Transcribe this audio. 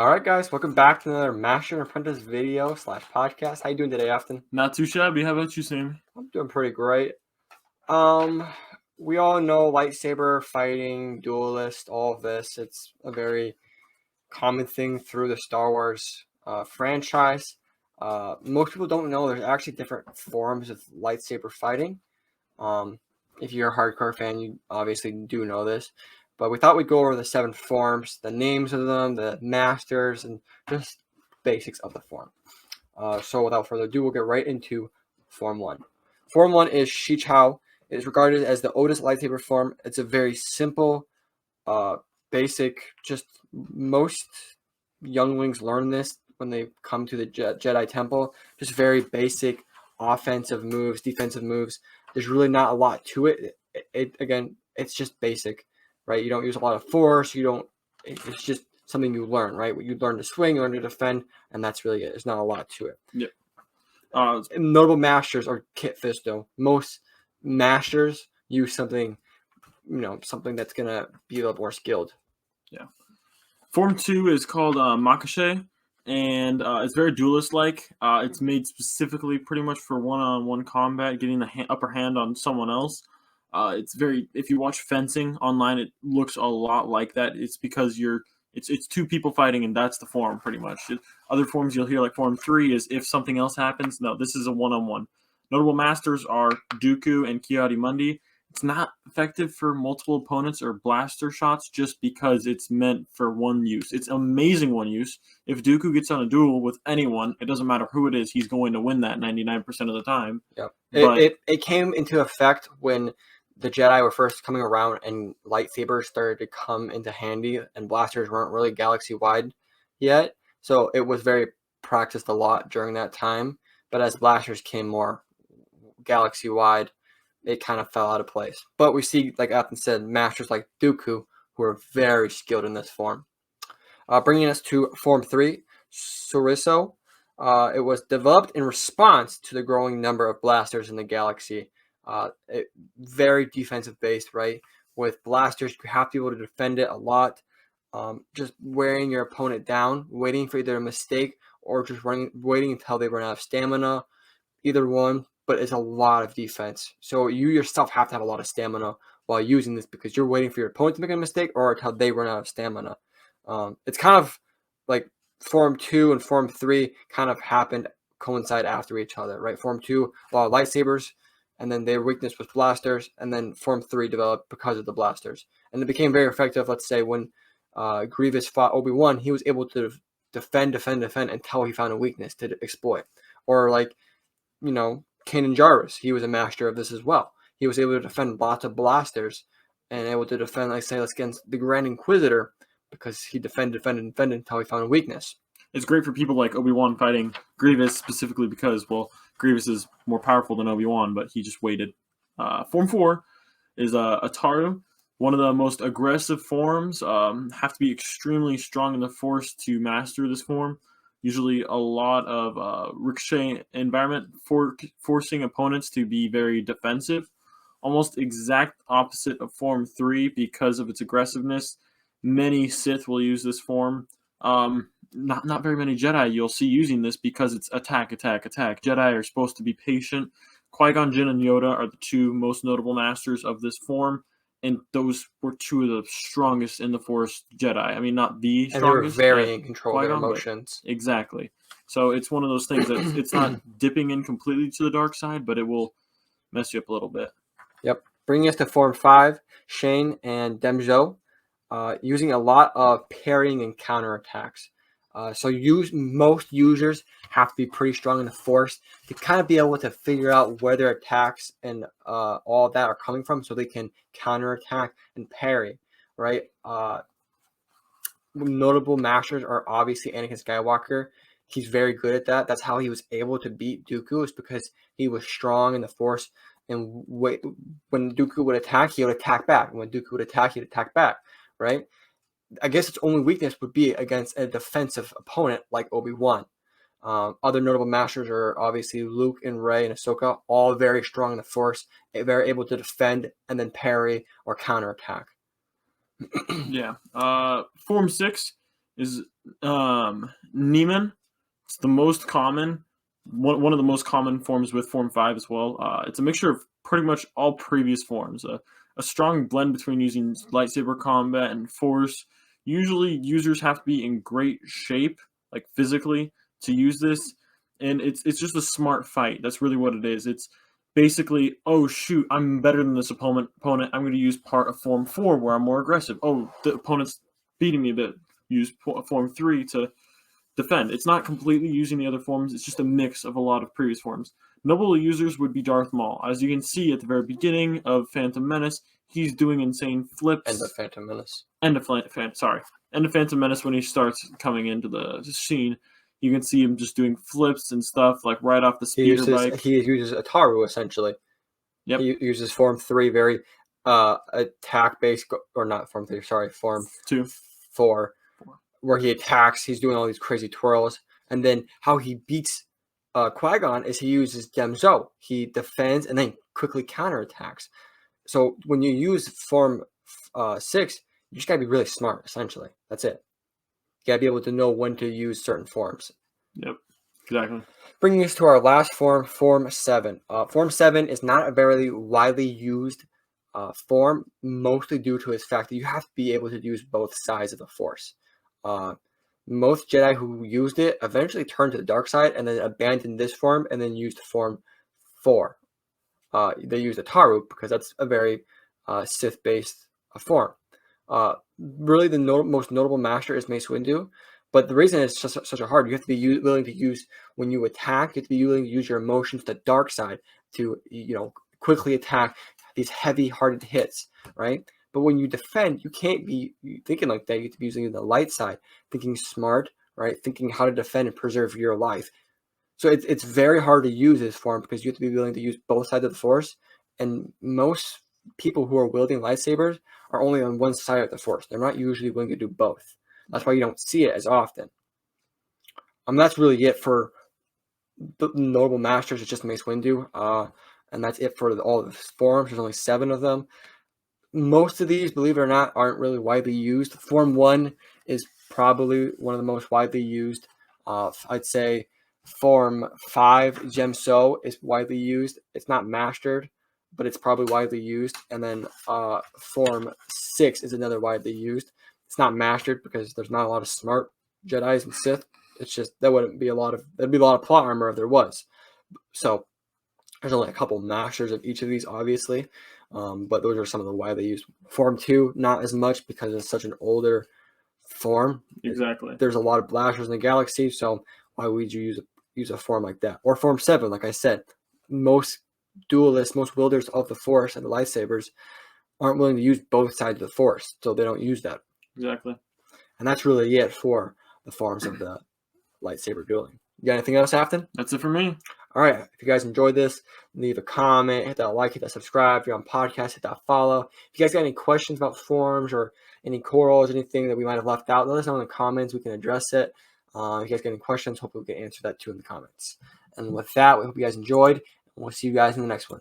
All right, guys, welcome back to another Master and Apprentice video / podcast. How you doing today, Afton? Not too shabby. How about you, Sammy? I'm doing pretty great. We all know lightsaber fighting, duelist, all of this. It's a very common thing through the Star Wars franchise. Most people don't know there's actually different forms of lightsaber fighting. If you're a hardcore fan, you obviously do know this. But we thought we'd go over the 7 forms, the names of them, the masters, and just basics of the form. So without further ado, we'll get right into Form 1. Form 1 is Shichao. It is regarded as the oldest lightsaber form. It's a very simple, basic, just most younglings learn this when they come to the Jedi Temple. Just very basic offensive moves, defensive moves. There's really not a lot to it. Again, it's just basic, right? You don't use a lot of force. It's just something you learn, right? You learn to swing, you learn to defend, and that's really it. There's not a lot to it. Yep. Notable masters are Kit Fisto. Most masters use something, something that's gonna be a little more skilled. Yeah. Form 2 is called Makashe, and it's very duelist-like. It's made specifically pretty much for one-on-one combat, getting the upper hand on someone else. If you watch fencing online, it looks a lot like that. It's because it's 2 people fighting, and that's the form pretty much. Other forms you'll hear, like Form 3, is if something else happens. No, this is a one-on-one. Notable masters are Dooku and Ki-Adi-Mundi. It's not effective for multiple opponents or blaster shots just because it's meant for one use. It's amazing one use. If Dooku gets on a duel with anyone, it doesn't matter who it is, he's going to win that 99% of the time. Yep. It came into effect when the Jedi were first coming around and lightsabers started to come into handy and blasters weren't really galaxy-wide yet. So it was very practiced a lot during that time. But as blasters came more galaxy-wide, it kind of fell out of place. But we see, like Ethan said, masters like Dooku who are very skilled in this form. Bringing us to Form 3, Soriso. It was developed in response to the growing number of blasters in the galaxy. Very defensive based, right? With blasters, you have to be able to defend it a lot. Just wearing your opponent down, waiting for either a mistake or just waiting until they run out of stamina. Either one, but it's a lot of defense. So you yourself have to have a lot of stamina while using this because you're waiting for your opponent to make a mistake or until they run out of stamina. It's kind of like Form 2 and Form 3 kind of coincide after each other, right? Form 2, a lot of lightsabers, and then their weakness was blasters, and then Form 3 developed because of the blasters. And it became very effective, let's say, when Grievous fought Obi-Wan, he was able to defend until he found a weakness to exploit. Or like, Kanan Jarrus, he was a master of this as well. He was able to defend lots of blasters and able to defend, against the Grand Inquisitor because he defended until he found a weakness. It's great for people like Obi-Wan fighting Grievous specifically because, well, Grievous is more powerful than Obi-Wan, but he just waited. Form 4 is Ataru. One of the most aggressive forms. Have to be extremely strong in the Force to master this form. Usually a lot of ricochet environment, forcing opponents to be very defensive. Almost exact opposite of Form 3 because of its aggressiveness. Many Sith will use this form. Not very many Jedi you'll see using this because it's attack, attack, attack. Jedi are supposed to be patient. Qui-Gon Jinn and Yoda are the 2 most notable masters of this form. And those were 2 of the strongest in the Force Jedi. I mean, not the strongest. And they were very in control of their emotions. Exactly. So it's one of those things that it's not dipping in completely to the dark side, but it will mess you up a little bit. Yep. Bringing us to Form 5, Shane and Demjo, using a lot of parrying and counterattacks. So most users have to be pretty strong in the Force to kind of be able to figure out where their attacks and all of that are coming from so they can counterattack and parry, right? Notable masters are obviously Anakin Skywalker. He's very good at that. That's how he was able to beat Dooku, is because he was strong in the Force. And when Dooku would attack, he would attack back. And when Dooku would attack, he'd attack back, right? I guess its only weakness would be against a defensive opponent like Obi-Wan. Other notable masters are obviously Luke and Rey and Ahsoka, all very strong in the Force, very able to defend and then parry or counterattack. Yeah. Form 6 is Neiman. It's the most common, one of the most common forms with Form 5 as well. It's a mixture of pretty much all previous forms. A strong blend between using lightsaber combat and force. Usually, users have to be in great shape, like physically, to use this, and it's just a smart fight. That's really what it is. It's basically, oh shoot, I'm better than this opponent. I'm going to use part of Form 4 where I'm more aggressive. Oh, the opponent's beating me a bit. Use Form 3 to defend. It's not completely using the other forms. It's just a mix of a lot of previous forms. Notable users would be Darth Maul. As you can see at the very beginning of Phantom Menace, he's doing insane flips. End of Phantom Menace. End of Phantom Menace when he starts coming into the scene. You can see him just doing flips and stuff, like right off the speeder bike. He uses Ataru, essentially. Yep. He uses Form 3, very attack-based, or not Form 3, sorry, Form 4, where he attacks. He's doing all these crazy twirls. And then how he beats Qui-Gon is he uses Demzo. He defends and then quickly counterattacks. So when you use Form 6, you just got to be really smart, essentially. That's it. You got to be able to know when to use certain forms. Yep, exactly. Bringing us to our last form, Form 7. Form 7 is not a very widely used form, mostly due to its fact that you have to be able to use both sides of the Force. Most Jedi who used it eventually turned to the dark side and then abandoned this form and then used Form 4. They used Ataru because that's a very Sith-based form. Really, the most notable master is Mace Windu, but the reason it's such a hard, you have to be willing to use, when you attack, you have to be willing to use your emotions to the dark side to, quickly attack these heavy-hearted hits, right? But when you defend, you can't be thinking like that. You have to be using the light side, thinking smart, right? Thinking how to defend and preserve your life. So it's very hard to use this form because you have to be willing to use both sides of the Force, and most people who are wielding lightsabers are only on one side of the Force. They're not usually willing to do both. That's why you don't see it as often. That's really it for the notable masters. It's just Mace Windu, and that's it for all the forms. There's only 7 of them. Most of these, believe it or not, aren't really widely used. Form 1 is probably one of the most widely used. I'd say Form 5, Gemso, is widely used. It's not mastered, but it's probably widely used. And then Form 6 is another widely used. It's not mastered because there's not a lot of smart Jedis and Sith. It's just there'd be a lot of plot armor if there was. So there's only a couple masters of each of these, obviously, but those are some of the widely used. Form 2, not as much because it's such an older form. Exactly. There's a lot of blasters in the galaxy, so why would you use a form like that? Or Form 7, like I said, most duelists, most wielders of the Force and the lightsabers aren't willing to use both sides of the Force, so they don't use that. Exactly. And that's really it for the forms of the lightsaber dueling. You got anything else, Afton? That's it for me. All right. If you guys enjoyed this, leave a comment, hit that like, hit that subscribe. If you're on podcast, hit that follow. If you guys got any questions about forms or any corals, anything that we might have left out, let us know in the comments. We can address it. If you guys got any questions, hopefully we can answer that too in the comments. And with that, we hope you guys enjoyed. And we'll see you guys in the next one.